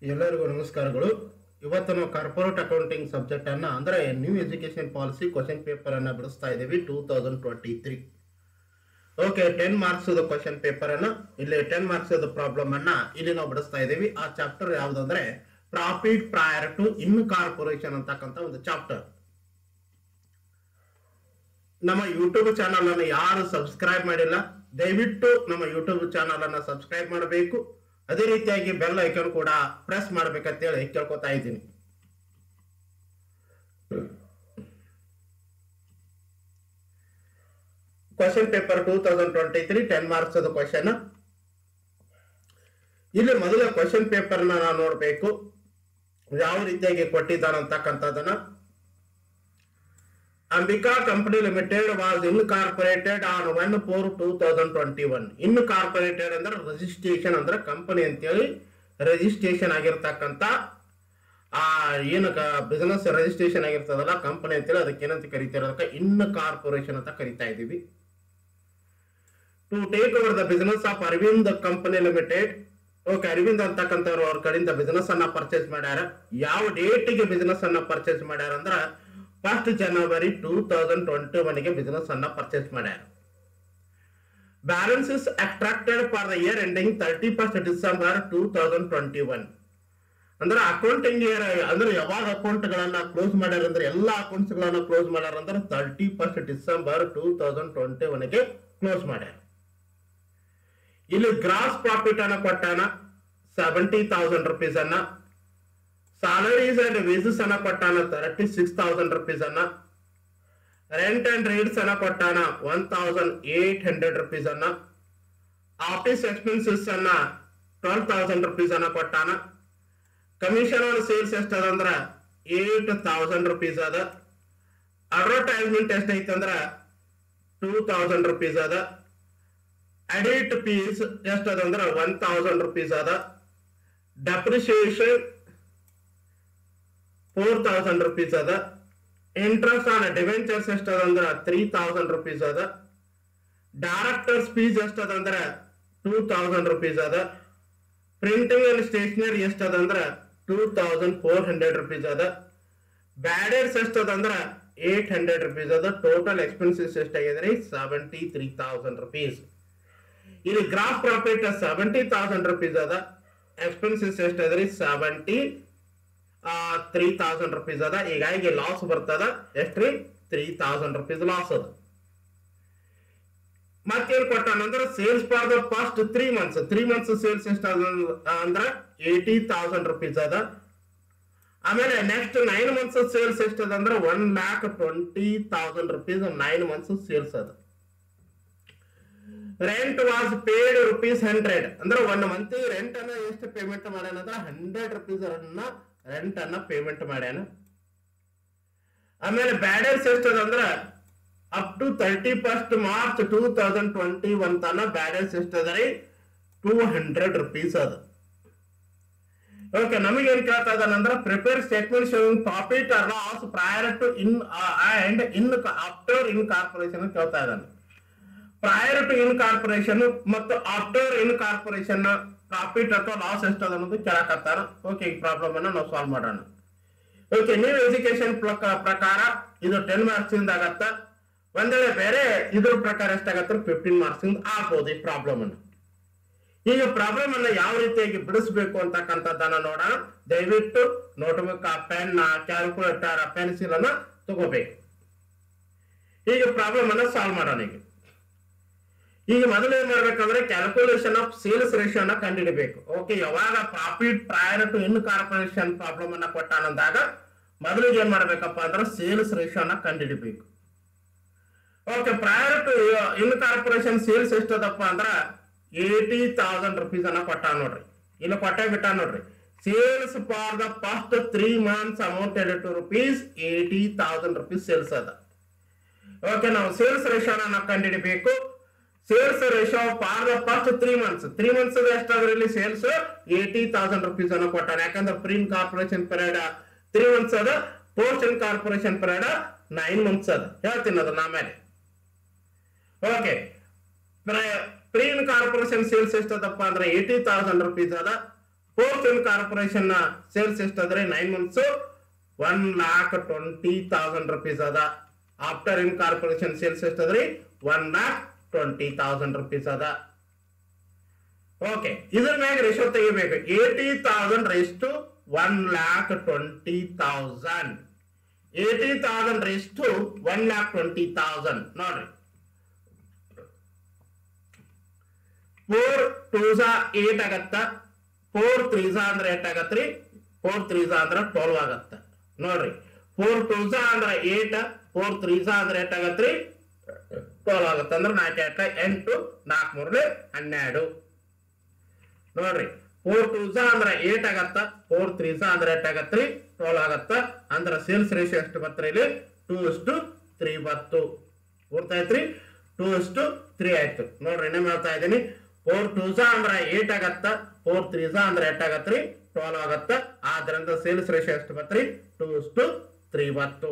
ಎಲ್ಲರಿಗೂ ನಮಸ್ಕಾರಗಳು. ಇವತ್ತು ನಾವು ಕಾರ್ಪೊರೇಟ್ ಅಕೌಂಟಿಂಗ್ ಸಬ್ಜೆಕ್ಟ್ ಅನ್ನ ಅಂದ್ರೆ new education policy question paper ಅನ್ನ ಬಿಡಿಸ್ತಾ ಇದ್ದೀವಿ 2023. ಓಕೆ, 10 ಮಾರ್ಕ್ಸ್ ಕ್ವಶನ್ ಪೇಪರ್ ಅನ್ನ ಇಲ್ಲಿ 10 ಮಾರ್ಕ್ಸ್ ಪ್ರಾಬ್ಲಮ್ ಅನ್ನ ಇಲ್ಲಿ ನಾವು ಬಿಡಿಸ್ತಾ ಇದ್ದೀವಿ. ಆ ಚಾಪ್ಟರ್ ಯಾವುದಂದ್ರೆ ಪ್ರಾಫಿಟ್ ಪ್ರಯರ್ ಟು ಇನ್ಕಾರ್ಪೊರೇಷನ್ ಅಂತಕ್ಕಂಥ ಒಂದು ಚಾಪ್ಟರ್. ನಮ್ಮ ಯೂಟ್ಯೂಬ್ ಚಾನಲ್ ಅನ್ನು ಯಾರು ಸಬ್ಸ್ಕ್ರೈಬ್ ಮಾಡಿಲ್ಲ, ದಯವಿಟ್ಟು ನಮ್ಮ ಯೂಟ್ಯೂಬ್ ಚಾನಲ್ ಅನ್ನ ಸಬ್ಸ್ಕ್ರೈಬ್ ಮಾಡಬೇಕು. ಅದೇ ರೀತಿಯಾಗಿ ಬೆಲ್ ಐಕಾನ್ ಕೂಡ ಪ್ರೆಸ್ ಮಾಡ್ಬೇಕಂತೇಳಿ ಕೇಳ್ಕೊತಾ ಇದ್ದೀನಿ. Question paper 2023 10 marks question. ಇಲ್ಲಿ ಮೊದಲ ಕ್ವಶನ್ ಪೇಪರ್ ನಾವು ನೋಡಬೇಕು, ಯಾವ ರೀತಿಯಾಗಿ ಕೊಟ್ಟಿದ್ದಾನೆ ಅಂತಕ್ಕಂಥದನ್ನ. Ambika company limited was incorporated on 1/4/2021. Incorporated ಅಂದ್ರೆ ರಿಜಿಸ್ಟ್ರೇಷನ್ ಅಂದ್ರೆ ಕಂಪನಿ ಅಂತೇಳಿ ರಿಜಿಸ್ಟ್ರೇಷನ್ ಆಗಿರ್ತಕ್ಕಂಥ ಏನು ಬಿಸಿನೆಸ್ ರಿಜಿಸ್ಟ್ರೇಷನ್ ಆಗಿರ್ತದಲ್ಲ ಕಂಪನಿ ಅಂತೇಳಿ ಅದಕ್ಕೆ ಏನಂತ ಕರಿತಿರೋದಕ್ಕೆ ಇನ್ಕಾರ್ಪೊರೇಷನ್ ಅಂತ ಕರಿತಾ ಇದೀವಿ. To take over the business of Arvind company limited. Okay, Arvind ಅಂತಕ್ಕಂಥವ್ರು ಅವ್ರ ಕಡೆಯಿಂದ ಬಿಸಿನೆಸ್ ಅನ್ನ ಪರ್ಚೇಸ್ ಮಾಡ್ಯಾರ. ಯಾವ ಡೇಟಿಗೆ ಬಿಸಿನೆಸ್ ಅನ್ನ ಪರ್ಚೇಸ್ ಮಾಡ್ಯಾರ ಅಂದ್ರ 1st January 2021 ಬಿಸಿನೆಸ್ ಅನ್ನ ಪರ್ಚೇಸ್ ಮಾಡ್ಯಾರ. Balance is attracted for the year ending 31st December 2021. ಅಂದ್ರೆ ಅಕೌಂಟಿಂಗ್ ಇಯರ್ ಅಂದ್ರೆ ಯಾವಾಗ ಅಕೌಂಟ್ ಗಳನ್ನ ಕ್ಲೋಸ್ ಮಾಡ್ಯಾರ ಅಂದ್ರೆ ಎಲ್ಲಾ ಅಕೌಂಟ್ಸ್ ಗಳನ್ನ ಕ್ಲೋಸ್ ಮಾಡ್ಯಾರ ಅಂದ್ರೆ 31st December 2021 ಕ್ಲೋಸ್ ಮಾಡ್ಯಾರ. ಇಲ್ಲಿ ಗ್ರಾಸ್ ಪ್ರಾಫಿಟ್ ಅನ್ನ ಕೊಟ್ಟಾನ 70,000 rupees ಅನ್ನ. salaries and wages ಅನ್ನ ಕೊಟ್ಟಾನ 36,000 rupees ಅನ್ನ. rent and rates ಅನ್ನ ಕೊಟ್ಟಾನ 1,800 rupees ಅನ್ನ. office expenses ಅನ್ನ 12,000 rupees ಅನ್ನ ಕೊಟ್ಟಾನ. ಕಮಿಷನ್ ಆನ್ ಸೇಲ್ಸ್ ಎಷ್ಟದಂದ್ರ 8,000 rupees ಅದ. ಅಡ್ವರ್ಟೈಸ್ಮೆಂಟ್ ಎಷ್ಟೈತಂದ್ರ 2,000 rupees ಅದ. ಎಡಿಟ್ ಫೀಸ್ ಎಷ್ಟದಂದ್ರ 1,000 rupees ಅದ. ಡೆಪ್ರಿಸಿಯೇಷನ್ 4,000 rupees ಅದ. ಇಂಟ್ರೆಸ್ಟ್ ಆನ್ ಡಿವೆಂಚರ್ಸ್ ಎಷ್ಟದಂದ್ರ 3,000 rupees ಅದ. ಡೈರೆಕ್ಟರ್ಸ್ ಫೀಸ್ ಎಷ್ಟದಂದ್ರ 2,000 rupees ಅದ. ಪ್ರಿಂಟಿಂಗ್ ಅಂಡ್ ಸ್ಟೇಷನರಿ ಎಷ್ಟದಂದ್ರ 2,400 rupees ಅದ. ಬ್ಯಾಡರ್ಸ್ ಎಷ್ಟದಂದ್ರ 800 rupees ಅದ. ಟೋಟಲ್ ಎಕ್ಸ್ಪೆನ್ಸಸ್ ಎಷ್ಟಾಗಿದ್ರಿ 73,000 rupees. ಇಲ್ಲಿ ಗ್ರಾಸ್ ಪ್ರಾಫಿಟ್ 70,000 rupees ಅದ. ಎಕ್ಸ್ಪೆನ್ಸಸ್ ಎಷ್ಟಾದ್ರಿ 73,000 rupees ಅದ. ಹೀಗಾಗಿ ಲಾಸ್ ಬರ್ತದ ಎಷ್ಟ್ರಿ 3,000 rupees ಲಾಸ್ ಅದ. ಮತ್ತೇನ್ ಕೊಟ್ಟಾನಂದ್ರ sales for the first 3 months sales ಎಷ್ಟ ಅಂದ್ರ 80,000 rupees ಅದ. ಆಮೇಲೆ ನೆಕ್ಸ್ಟ್ 9 months ಸೇಲ್ಸ್ ಎಷ್ಟದ ಅಂದ್ರ 1,20,000 rupees 9 months ಸೇಲ್ಸ್ ಅದ. ರೆಂಟ್ ವಾಸ್ ಪೇಡ್ ₹100 ಅಂದ್ರೆ 1 month ರೆಂಟ್ ಅನ್ನ ಎಷ್ಟು ಪೇಮೆಂಟ್ ಮಾಡ್ಯಾನ ಅಂದ್ರ 100 rupees ಅನ್ನ ರೆಂಟ್ ಅನ್ನ ಪೇಮೆಂಟ್ ಮಾಡ್ಯಾನ. ಆಮೇಲೆ ಬ್ಯಾಡರ್ಸ್ ಎಷ್ಟದ ಅಂದ್ರ ಅಪ್ ಟು 31st March 2021 ತನ ಬ್ಯಾಲೆನ್ಸ್ ಎಷ್ಟದರಿ 200 rupees ಅದ. ಓಕೆ, ನಮಗೆ ಏನ್ ಕೇಳ್ತಾ ಇದ್ದಾನಂದ್ರ prepare statement showing profit or loss prior to after incorporation ಕೇಳ್ತಾ ಇದ್ದಾನೆ. ಪ್ರಯರ್ ಟು ಇನ್ಕಾರ್ಪೊರೇಷನ್ ಮತ್ತು ಆಫ್ಟರ್ ಇನ್ಕಾರ್ಪೊರೇಷನ್ ಪ್ರಾಫಿಟ್ ಅಥವಾ ಲಾಸ್ ಎಷ್ಟದ ಅನ್ನೋದು ಕೇಳಕತ್ತಾರ. ಓಕೆ, ಈ ಪ್ರಾಬ್ಲಮ್ ಅನ್ನ ನಾವು ಸಾಲ್ವ್ ಮಾಡೋಣ. ಓಕೆ, ನ್ಯೂ ಎಜುಕೇಶನ್ ಪ್ರಕಾರ ಇದು 10 ಮಾರ್ಕ್ಸ್ ಇಂದ ಆಗತ್ತ. ಒಂದ್ ವೇಳೆ ಬೇರೆ ಇದ್ರ ಪ್ರಕಾರ ಎಷ್ಟಾಗತ್ತ 15 ಮಾರ್ಕ್ಸ್ ಇಂದ ಆಗ್ಬೋದು ಈ ಪ್ರಾಬ್ಲಮ್ ಅನ್ನು. ಈಗ ಪ್ರಾಬ್ಲಮ್ ಅನ್ನ ಯಾವ ರೀತಿಯಾಗಿ ಬಿಡಿಸ್ಬೇಕು ಅಂತಕ್ಕಂಥದ್ದನ್ನ ನೋಡೋಣ. ದಯವಿಟ್ಟು ನೋಟ್ಬುಕ್, ಪೆನ್, ಕ್ಯಾಲ್ಕುಲೇಟರ್, ಪೆನ್ಸಿಲ್ ಅನ್ನ ತಗೋಬೇಕು. ಈಗ ಪ್ರಾಬ್ಲಮ್ ಅನ್ನ ಸಾಲ್ವ್ ಮಾಡೋಣ. ಈಗ ಮೊದಲು ಏನ್ ಮಾಡ್ಬೇಕಂದ್ರೆ ಕ್ಯಾಲ್ಕುಲೇಷನ್ ಆಫ್ ಸೇಲ್ಸ್ ರೇಷಿಯೋ ಅನ್ನ ಕಂಡುಹಿಡಬೇಕು. ಓಕೆ, ಯಾವಾಗ profit prior to incorporation problem ಅನ್ನ ಕೊಟ್ಟಾನಂದಾಗ ಮೊದಲಿಗೆ ಏನ್ ಮಾಡ್ಬೇಕಪ್ಪ ಅಂದ್ರೆ ಸೇಲ್ಸ್ ರೇಷಿಯೋ ಅನ್ನ ಕಂಡುಹಿಡಬೇಕು. Okay, prior to incorporation sales ಎಷ್ಟದಪ್ಪ ಅಂದ್ರ 80,000 rupees ಅನ್ನ ಕೊಟ್ಟ ನೋಡ್ರಿ. ಇಲ್ಲ ಕೊಟ್ಟೆ ಬಿಟ್ಟ ನೋಡ್ರಿ. Sales for the first 3 months amounted to ₹80,000 sales ಅದ. ಓಕೆ, ನಾವು ಸೇಲ್ಸ್ ರೇಷಿಯೋನ ಕಂಡುಹಿಡಬೇಕು. Sales ratio for the first 3 months ಎಷ್ಟಾದ್ರೆ ಇಲ್ಲಿ ಸೇಲ್ಸ್ 80,000 rupees ಅನ್ನ ಕೊಟ್ಟಾನ. ಯಾಕಂದ್ರೆ ಪ್ರೀ ಇನ್ಕಾರ್ಪೊರೇಷನ್ ಪೀರಿಯಡ್ 3 months ಅದ, ಪೋಸ್ಟ್ ಇನ್ಕಾರ್ಪೊರೇಷನ್ ಪೀರಿಯಡ್ 9 months ಅದ. ಹೇಳ್ತೀನಿ ಅದನ್ನ ಆಮೇಲೆ. ಓಕೆ, ಪ್ರೀ ಇನ್ಕಾರ್ಪೊರೇಷನ್ ಸೇಲ್ಸ್ ಎಷ್ಟದಪ್ಪ ಅಂದ್ರೆ 80,000 rupees ಅದ. ಫೋರ್ತ್ ಇನ್ಕಾರ್ಪೊರೇಷನ್ ಸೇಲ್ಸ್ ಎಷ್ಟಾದ್ರೆ 9 months 1,20,000 rupees ಅದ. ಆಫ್ಟರ್ ಇನ್ಕಾರ್ಪೊರೇಷನ್ ಸೇಲ್ಸ್ ಎಷ್ಟಾದ್ರಿ 1,20,000 rupees ಅದ. ಓಕೆ, ಇದ್ರ ಮ್ಯಾಗ ರೇಷೋ ತೆಗಿಬೇಕು. 80,000 raised to 1,20,000. 80,000 raised to 1,20,000. ನೋಡ್ರಿ, 4 2s 8 ಆಗತ್ತ, 4 3s ಅಂದ್ರೆ 8 ಆಗತ್ರಿ, 4 3s ಅಂದ್ರೆ 12 ಆಗತ್ತ. ನೋಡ್ರಿ, 4 2s ಅಂದ್ರೆ 8, 4 3s ಅಂದ್ರೆ 8 ಆಗತ್ರಿ, 12 ಆಗತ್ತ. ಅಂದ್ರೆ 4 8 4 3 12. ನೋಡ್ರಿ, 4 2s ಅಂದ್ರೆ 8 ಆಗತ್ತ, 4 3s ಅಂದ್ರೆ 8 ಆಗತ್ರಿ, 12 ಆಗತ್ತ. ಅಂದ್ರೆ ಸೇಲ್ಸ್ ರೇಷಿಯೋ ಎಷ್ಟು ಬರ್ತರಿ ಇಲ್ಲಿ 2:3 ಬತ್ತು. ಗೊತ್ತಾಯ್ತ್ರಿ, 2:3 ಆಯ್ತು. ನೋಡ್ರಿ, ಇನ್ನೊಮ್ಮೆ ಹೇಳ್ತಾ ಇದ್ದೀನಿ. 4 2s ಅಂದ್ರೆ 8 ಆಗತ್ತ, 4 3s ಅಂದ್ರೆ 8 ಆಗತ್ರಿ, 12 ಆಗತ್ತ. ಆದ್ರಿಂದ ಸೇಲ್ಸ್ ರೇಷಿಯೋ ಎಷ್ಟು ಬತ್ರಿ 2:3 ಬತ್ತು.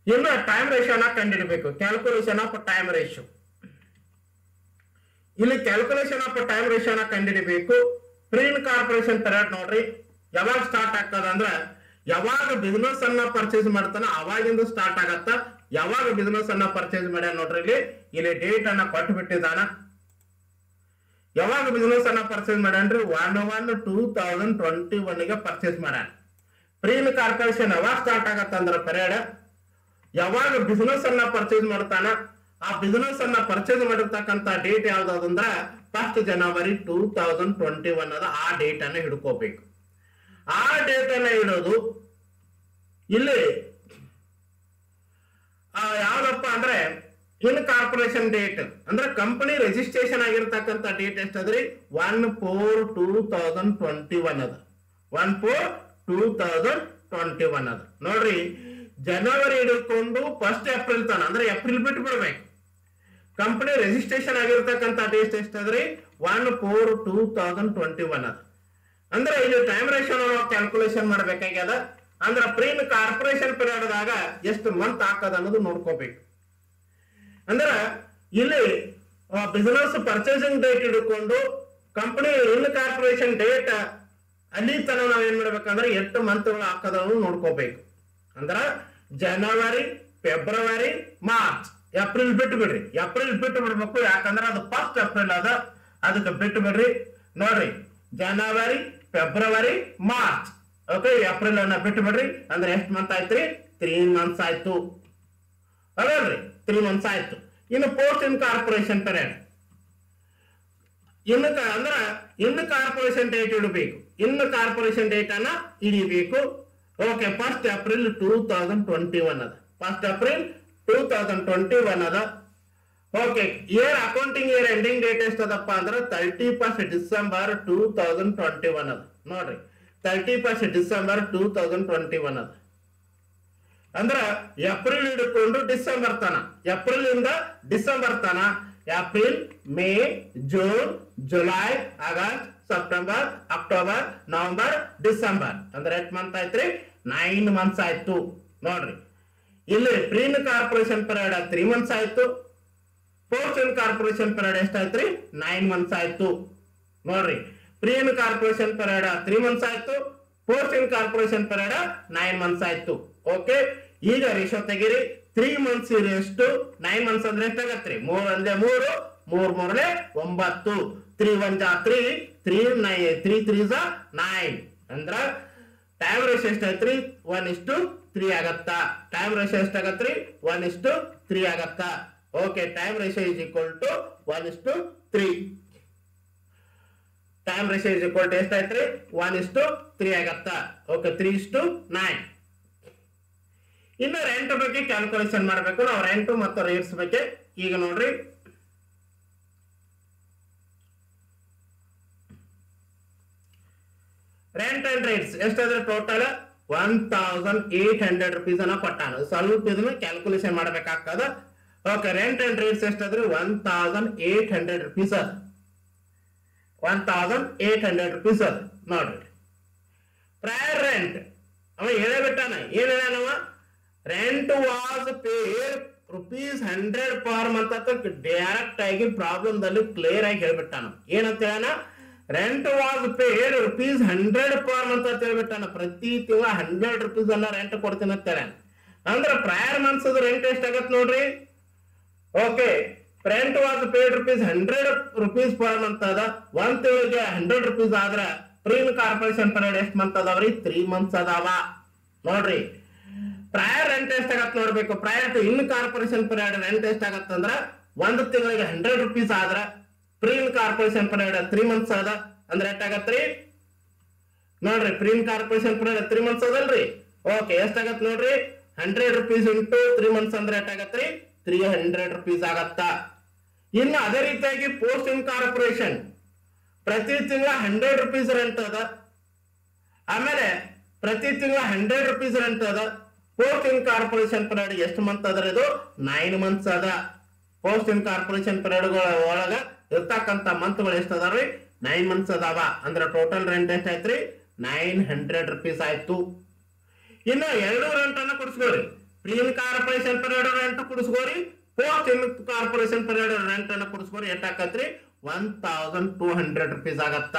ಇನ್ನು ಟೈಮ್ ರೇಷಿಯೋನ ಕಂಡುಹಿಡಬೇಕು. Calculation of time ratio. ಇಲ್ಲಿ ಕ್ಯಾಲ್ಕುಲೇಷನ್ ಆಫ್ ಟೈಮ್ ರೇಷಿಯೋನ ಕಂಡುಹಿಡಬೇಕು. ಪ್ರೀ ಇನ್ಕಾರ್ಪೊರೇಷನ್ ಪೀರಿಯಡ್ ನೋಡ್ರಿ ಯಾವಾಗ ಸ್ಟಾರ್ಟ್ ಆಗ್ತದ ಅಂದ್ರ ಯಾವಾಗ ಬಿಸ್ನೆಸ್ ಅನ್ನ ಪರ್ಚೇಸ್ ಮಾಡ್ತಾನ ಅವಾಗಿಂದ ಸ್ಟಾರ್ಟ್ ಆಗತ್ತ. ಯಾವಾಗ ಬಿಸ್ನೆಸ್ ಅನ್ನ ಪರ್ಚೇಸ್ ಮಾಡ್ಯಾನ ನೋಡ್ರಿ, ಇಲ್ಲಿ ಡೇಟ್ ಅನ್ನ ಕೊಟ್ಟು ಬಿಟ್ಟಿದ್ದಾನ. ಯಾವಾಗ ಬಿಸ್ನೆಸ್ ಅನ್ನ ಪರ್ಚೇಸ್ ಮಾಡ್ಯಾನ್ರಿ 1/1/2021 ಗೆ ಪರ್ಚೇಸ್ ಮಾಡ್ಯಾನ. ಪ್ರೀ ಇನ್ಕಾರ್ಪೊರೇಷನ್ ಯಾವಾಗ ಸ್ಟಾರ್ಟ್ ಆಗತ್ತ ಅಂದ್ರ ಪೀರಿಯಡ್ ಯಾವಾಗ ಬಿಸ್ನೆಸ್ ಅನ್ನ ಪರ್ಚೇಸ್ ಮಾಡ್ತಾನ, ಆ ಬಿಸ್ನೆಸ್ ಅನ್ನ ಪರ್ಚೇಸ್ ಮಾಡಿರ್ತಕ್ಕಂತ ಡೇಟ್ ಯಾವ್ದಾದಂದ್ರ 1 January 2021 ಅದ. ಆ ಡೇಟ್ ಅನ್ನ ಹಿಡ್ಕೋಬೇಕು. ಆ ಡೇಟ್ ಅನ್ನ ಇಡೋದು ಇಲ್ಲಿ ಯಾವ್ದಪ್ಪ ಅಂದ್ರೆ ಇನ್ಕಾರ್ಪೊರೇಷನ್ ಡೇಟ್ ಅಂದ್ರೆ ಕಂಪನಿ ರಿಜಿಸ್ಟ್ರೇಷನ್ ಆಗಿರ್ತಕ್ಕಂಥ ಡೇಟ್ ಎಷ್ಟಾದ್ರಿ 1/4/2021 ಅದ. 1/4/2021 ಅದ. ನೋಡ್ರಿ, ಜನವರಿ ಹಿಡ್ಕೊಂಡು 1 ಏಪ್ರಿಲ್ ತನ ಅಂದ್ರೆ ಏಪ್ರಿಲ್ ಬಿಟ್ಟು ಬಿಡ್ಬೇಕು. ಕಂಪನಿ ರಿಜಿಸ್ಟ್ರೇಷನ್ ಆಗಿರ್ತಕ್ಕಂಥ ಡೇಟ್ ಎಷ್ಟಾದ್ರಿ 1/4/2021 ಅದ. ಅಂದ್ರೆ ಇಲ್ಲಿ ಟೈಮ್ ರೇಷಿಯೋ ಕ್ಯಾಲ್ಕುಲೇಷನ್ ಮಾಡ್ಬೇಕಾಗ್ಯದ. ಅಂದ್ರೆ ಪ್ರೀ ಕಾರ್ಪೊರೇಷನ್ ಪೀರಿಯಡ್ ದಾಗ ಎಷ್ಟು ಮಂತ್ ಹಾಕದ ಅನ್ನೋದು ನೋಡ್ಕೋಬೇಕು. ಅಂದ್ರ ಇಲ್ಲಿ ಬಿಸಿನೆಸ್ ಪರ್ಚೇಸಿಂಗ್ ಡೇಟ್ ಹಿಡ್ಕೊಂಡು ಕಂಪನಿ ಇನ್ ಕಾರ್ಪೊರೇಷನ್ ಡೇಟ್ ಅಲ್ಲಿ ತನ ನಾವ್ ಏನ್ ಮಾಡ್ಬೇಕಂದ್ರೆ 8 ಮಂತ್ಗಳು ಹಾಕದ ನೋಡ್ಕೋಬೇಕು. ಅಂದ್ರ ಜನವರಿ, ಫೆಬ್ರವರಿ, ಮಾರ್ಚ್, ಏಪ್ರಿಲ್ ಬಿಟ್ಟು ಬಿಡ್ರಿ. ಏಪ್ರಿಲ್ ಬಿಟ್ಟು ಬಿಡ್ಬೇಕು, ಯಾಕಂದ್ರೆ ಅದು 1 ಏಪ್ರಿಲ್ ಅದ, ಅದಕ್ಕೆ ಬಿಟ್ಟು ಬಿಡ್ರಿ. ನೋಡ್ರಿ, ಜನವರಿ, ಫೆಬ್ರವರಿ, ಮಾರ್ಚ್, ಓಕೆ, ಏಪ್ರಿಲ್ ಅನ್ನ ಬಿಟ್ಟು ಬಿಡ್ರಿ. ಅಂದ್ರೆ ಎಷ್ಟು ಮಂತ್ ಆಯ್ತ್ರಿ 3 months ಆಯ್ತು. ಅಲ್ರಿ, 3 months ಆಯ್ತು. ಇನ್ನು ಪೋಸ್ಟ್ ಇನ್ ಕಾರ್ಪೊರೇಷನ್ ಪೀರಿಯಡ್ ಅಂದ್ರ ಇನ್ನು ಕಾರ್ಪೊರೇಷನ್ ಡೇಟ್ ಇಡಬೇಕು. ಇನ್ನು ಕಾರ್ಪೊರೇಷನ್ ಡೇಟ್ ಅನ್ನ ಹಿಡಿಬೇಕು. ಓಕೆ, 1 ಏಪ್ರಿಲ್ 2021 ಅದ. 1 ಏಪ್ರಿಲ್ 2021 ಅದ. Okay, year accounting year ending date ಎಷ್ಟದಪ್ಪ ಅಂದ್ರೆ 31st December 2021 ಅದ. ನೋಡ್ರಿ, 31st December 2021 ಅದ. ಅಂದ್ರ ಏಪ್ರಿಲ್ ಹಿಡ್ಕೊಂಡು ಡಿಸೆಂಬರ್ ತನ, ಏಪ್ರಿಲ್ ಇಂದ ಡಿಸೆಂಬರ್ ತನ, April, May, June, July, August, September, October, November, December. ಅಂದ್ರೆ 8 ಮಂತ್ ಆಯ್ತ್ರಿ, 9 months ಆಯ್ತು. ನೋಡ್ರಿ, ಇಲ್ಲಿ ಪ್ರೀ ಕಾರ್ಪೊರೇಷನ್ ಪೀರಿಯಡ್ 3 months ಆಯ್ತು. ಪೋಸ್ಟ್ ಇನ್ ಕಾರ್ಪೊರೇಷನ್ ಪೀರಿಯಡ್ ಎಷ್ಟಾಯ್ತ್ರಿ 9 months ಆಯ್ತು. ನೋಡ್ರಿ, pre incorporation period 3 months ಆಯ್ತು. Post incorporation period 9 months ಆಯ್ತು. ಓಕೆ, ಈಗ ರೇಷೋ ತೆಗಿರಿ. 3 months ಎಷ್ಟು 9 months ಅಂದ್ರೆ ಎಷ್ಟಾಗತ್ರಿ 3 1 3 3 3 9, 3 1 3 3 3 3 9. ಅಂದ್ರ ಟೈಮ್ ರೇಷೋ ಎಷ್ಟಾಯ್ತ್ರಿ 1:3 ಆಗತ್ತ. ಟೈಮ್ ರೇಷೋ ಎಷ್ಟಾಗತ್ರಿ 1:3 ಆಗತ್ತ. Okay, time ratio is equal to 1:3. Time ratio is equal to ಎಷ್ಟಾಯ್ತ್ರಿ 1:3 ಆಗತ್ತ. ಓಕೆ, 3:9. ಇನ್ನು ರೆಂಟ್ ಬಗ್ಗೆ ಕ್ಯಾಲ್ಕುಲೇಷನ್ ಮಾಡಬೇಕು ನಾವು. ರೆಂಟ್ ಮತ್ತು ರೇಟ್ಸ್ ಬಗ್ಗೆ ಈಗ ನೋಡ್ರಿ, ರೆಂಟ್ ಅಂಡ್ ರೇಟ್ಸ್ ಎಷ್ಟಾದ್ರೆ ಟೋಟಲ್ 1,800 rupees ಅನ್ನ ಕೊಟ್ಟಾನ. ಸ್ವಲ್ಪ ಇದನ್ನ ಕ್ಯಾಲ್ಕುಲೇಷನ್ ಮಾಡಬೇಕಾಗ್ತದ. ಓಕೆ, ರೆಂಟ್ ಅಂಡ್ ರೇಟ್ಸ್ ಎಷ್ಟಾದ್ರೆ 1,800 rupees ಅದ. 1,800 rupees ಅದ. ನೋಡ್ರಿ, ಪ್ರಯರ್ ರೆಂಟ್ ಅವ ಹೇಳೇ ಬಿಟ್ಟಾನ. ಏನ್ ಹೇಳನವ, rent was paid ₹100 per month ಅಂತ ಡೈರೆಕ್ಟ್ ಆಗಿ ಪ್ರಾಬ್ಲಮ್ ದಲ್ಲಿ ಕ್ಲಿಯರ್ ಆಗಿ ಹೇಳ್ಬಿಟ್ಟಾನ. ಏನಂತ ಹೇಳನ, rent was paid ₹100 per month ಅಂತ ಹೇಳ್ಬಿಟ್ಟಾನ. ಪ್ರತಿ ತಿಂಗಳ ₹100 ಅನ್ನ ರೆಂಟ್ ಕೊಡ್ತೀನಿ ಅಂತ ಹೇಳ. ಅಂದ್ರೆ ಪ್ರಯರ್ ಮಂತ್ಸ್ ರೆಂಟ್ ಎಷ್ಟಾಗತ್ತೆ ನೋಡ್ರಿ. Okay, rent was paid ₹100 per month ಅದ. ಒಂದ್ ತಿಂಗಳಿಗೆ ₹100 ಆದ್ರ ಪ್ರೀ ಕಾರ್ಪೊರೇಷನ್ ಪೀರಿಯಡ್ ಎಷ್ಟು ಮಂತ್ ಅದಾವ್ರಿ? 3 ಮಂತ್ಸ್ ಅದಾವ ನೋಡ್ರಿ. ಪ್ರಯರ್ ರೆಂಟ್ ಎಷ್ಟಾಗತ್ತೆ ನೋಡ್ಬೇಕು. Prior to incorporation period rent ಎಷ್ಟಾಗತ್ತಂದ್ರ ಒಂದ್ ತಿಂಗಳಿಗೆ ₹100 ಆದ್ರ ಪ್ರೀ ಕಾರ್ಪೊರೇಷನ್ ಪೀರಿಯಡ್ 3 ಮಂತ್ಸ್ ಅದ. ಅಂದ್ರೆ ಎಷ್ಟಾಗತ್ರಿ ನೋಡ್ರಿ. ಪ್ರೀ ಕಾರ್ಪೊರೇಷನ್ ಪೀರಿಯಡ್ 3 ಮಂತ್ಸ್ ಅದಲ್ರಿ. ಓಕೆ, ಎಷ್ಟಾಗತ್ ನೋಡ್ರಿ. ₹100 ಇಂಟು 3 ಮಂತ್ಸ್ ಅಂದ್ರೆ ಎಷ್ಟಾಗತ್ರಿ? ₹300 ಆಗತ್ತ. ಇನ್ನು ಅದೇ ರೀತಿಯಾಗಿ ಪೋಸ್ಟ್ ಇನ್ ಕಾರ್ಪೊರೇಷನ್ ಪ್ರತಿ ತಿಂಗಳ ₹100 ರೆಂಟ್ ಅದ. ಆಮೇಲೆ ಪ್ರತಿ ತಿಂಗಳ ₹100 ರೆಂಟ್ ಅದ. ಪೋಸ್ಟ್ ಇನ್ ಕಾರ್ಪೊರೇಷನ್ ಪೀರಿಯಡ್ ಎಷ್ಟು ಮಂತ್ ಅದ್ರ? ಇದು 9 ಮಂತ್ಸ್ ಅದ. ಪೋಸ್ಟ್ ಇನ್ ಕಾರ್ಪೊರೇಷನ್ ಪೀರಿಯಡ್ ಒಳಗ ಇರ್ತಕ್ಕಂತ ಮಂತ್ಗಳು ಎಷ್ಟು ಅದಾವ್ರಿ? 9 ಮಂತ್ಸ್ ಅದಾವ. ಅಂದ್ರೆ ಟೋಟಲ್ ರೆಂಟ್ ಎಷ್ಟಾಯ್ತ್ರಿ? ₹900 ಆಯ್ತು. ಇನ್ನು ಎರಡು ರೆಂಟ್ ಅನ್ನ ಕೊಡಿಸ್ಕೋರಿ. Pre incorporation period rent ಕೊಡಿಸ್ಕೋರಿ, post incorporation period rent ಅನ್ನ ಕೊಡಿಸ್ಕೋರಿ. ಎಷ್ಟಾಕತ್ರಿ? ₹1200 ಆಗತ್ತ.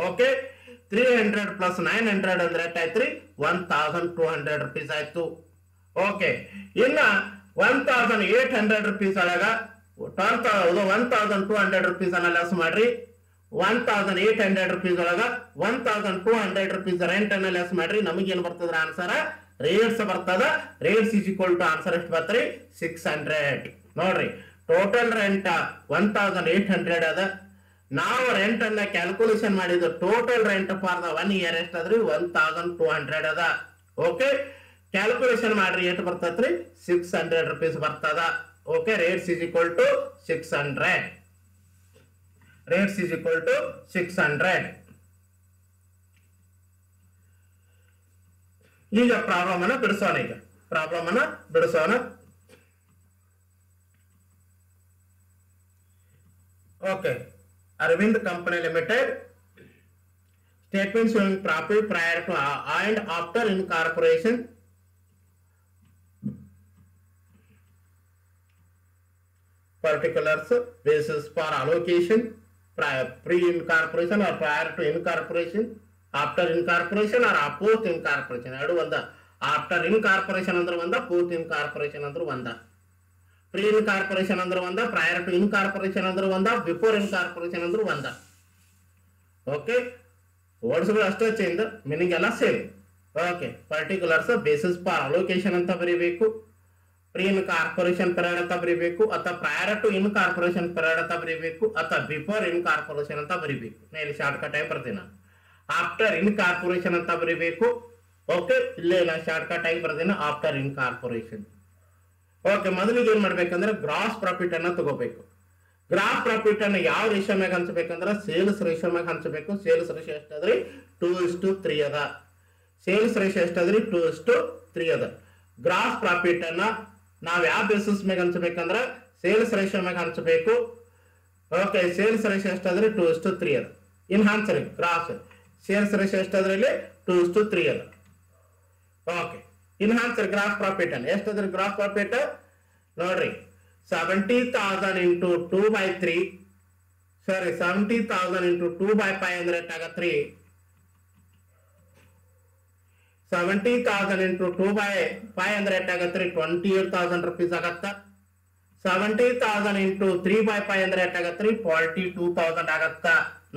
ಓಕೆ, 300 ಪ್ಲಸ್ 900 ಅಂದ್ರೆ ಎಷ್ಟಾಯ್ತ್ರಿ? ₹1200 ಆಯ್ತು. ಓಕೆ, ಇನ್ನ ₹1800 ಒಳಗ ₹1200 ಅನ್ನ ಲೆಸ್ ಮಾಡ್ರಿ. ₹1800 ಒಳಗ ₹1200 ರೆಂಟ್ ಅನ್ನ ಲೆಸ್ ಮಾಡ್ರಿ. ನಮಗೇನ್ ಬರ್ತದ್ರ ಆನ್ಸರ್? ರೇಟ್ಸ್ ಬರ್ತದ. Rates is equal to answer ಎಷ್ಟು ಬರ್ತ್ರಿ? 600 ನೋಡ್ರಿ. ಟೋಟಲ್ ರೆಂಟ್ 1800 ಅದ. ನಾವು ರೆಂಟ್ ಅನ್ನ ಕ್ಯಾಲ್ಕುಲೇಷನ್ ಮಾಡಿದ್ದು total rent for the 1 year ಎಷ್ಟಾದ್ರಿ? 1200 ಅದ. ಓಕೆ, ಕ್ಯಾಲ್ಕುಲೇಷನ್ ಮಾಡ್ರಿ. ಎಷ್ಟು ಬರ್ತತ್ರಿ? ₹600 ಬರ್ತದ. Okay, rates is equal to 600. Rates is equal to 600. ಈಗ ಪ್ರಾಬ್ಲಮ್ ಅನ್ನ ಬಿಡಿಸೋಣ. Okay, Arvind company limited statement showing profit prior to and after incorporation particulars basis for allocation pre-incorporation or prior to incorporation, after incorporation or post incorporation. ಎರಡು ಒಂದ. after incorporation ಅಂದ್ರೆ ಒಂದ, post incorporation ಅಂದ್ರೆ ಒಂದ. pre-incorporation ಅಂದ್ರೆ ಒಂದ, prior to incorporation ಅಂದ್ರೆ ಒಂದ, before incorporation ಅಂದ್ರೆ ಒಂದ. ಓಕೆ, ವರ್ಡ್ಸ್ಗಳು ಅಷ್ಟೇ ಚೇಂಜ್, ಮೀನಿಂಗ್ ಎಲ್ಲ same. Okay, particulars basis for allocation ಅಂತ ಬರೀಬೇಕು. ಪ್ರೀ ಇನ್ ಕಾರ್ಪೊರೇಷನ್ ಪೀರಿಯಡ್ ಅಂತ ಬರೀಬೇಕು, ಅಥವಾ prior to incorporation period ಅಂತ ಬರೀಬೇಕು, ಅಥವಾ ಬಿಫೋರ್ ಇನ್ ಕಾರ್ಪೊರೇಷನ್ ಅಂತ ಬರೀಬೇಕು. ನಾ ಇಲ್ಲಿ ಶಾರ್ಟ್ ಕಟ್ ಆಗಿ ಬರ್ತೀನಿ. ಆಫ್ಟರ್ ಇನ್ ಕಾರ್ಪೊರೇಷನ್ ಅಂತ ಬರೀಬೇಕು. ಓಕೆ, ಇಲ್ಲೇ ನಾ ಶಾರ್ಟ್ ಕಟ್ ಆಗಿ ಬರ್ತೀನಿ. ಆಫ್ಟರ್ ಇನ್ ಕಾರ್ಪೊರೇಷನ್. ಓಕೆ, ಮೊದಲಿಗೆ ಏನ್ ಮಾಡ್ಬೇಕಂದ್ರೆ ಗ್ರಾಸ್ ಪ್ರಾಫಿಟ್ ಅನ್ನ ತಗೋಬೇಕು. ಗ್ರಾಸ್ ಪ್ರಾಫಿಟ್ ಅನ್ನ ಯಾವ ರೇಷಿಯೋ ಮ್ಯಾಗ ಹಂಚಬೇಕಂದ್ರೆ ಸೇಲ್ಸ್ ರೇಷಿಯೋ ಮ್ಯಾಗ ಹಂಚಬೇಕು. ಸೇಲ್ಸ್ ರೇಷಿಯೋ ಎಷ್ಟಾದ್ರಿ? 2:3 ಅದ. ಸೇಲ್ಸ್ ರೇಷಿಯೋ ಎಷ್ಟಾದ್ರಿ? 2:3 ಅದ. ಗ್ರಾಸ್ ಪ್ರಾಫಿಟ್ ಅನ್ನ ನಾವ್ ಯಾವ ಬೇಸಿಸ್ ಮ್ಯಾಗ ಹಂಚಬೇಕಂದ್ರ ಸೇಲ್ಸ್ ರೇಷಿಯೋ ಮ್ಯಾಗ ಹಂಚಬೇಕು. ಓಕೆ, ಸೇಲ್ಸ್ ರೇಷಿಯೋ ಎಷ್ಟಾದ್ರಿ? 2:3 ಅದ. ಇನ್ ಹಂಚ್ರಿ ಗ್ರಾಸ್ ಸೇಲ್ಸ್ ರೇಷಿಯೋ ಎಷ್ಟಾದ್ರಿ? ಇಲ್ಲಿ 2:3 ಅದ. ಓಕೆ, ಇನ್ ಹಂಚ್ರಿ ಗ್ರಾಸ್ ಪ್ರಾಫಿಟ್ ಅನ್ನ ಎಷ್ಟಾದ್ರಿ? ಗ್ರಾಸ್ ಪ್ರಾಫಿಟ್ ನೋಡ್ರಿ 70,000 ಇಂಟು 2/3 ಸಾರಿ 70,000 ಇಂಟು 2/5 ಅಂದ್ರೆ ಎಷ್ಟಾಗತ್ರಿ? 70,000 ಇಂಟು 2/5 ಅಂದ್ರೆ ಎಷ್ಟಾಗತ್ರಿ? ₹28,000 ಆಗತ್ತ. 70,000 ಇಂಟು 3/5 ಅಂದ್ರೆ ಎಷ್ಟಾಗತ್ರಿ? 42,000 ಆಗತ್ತ.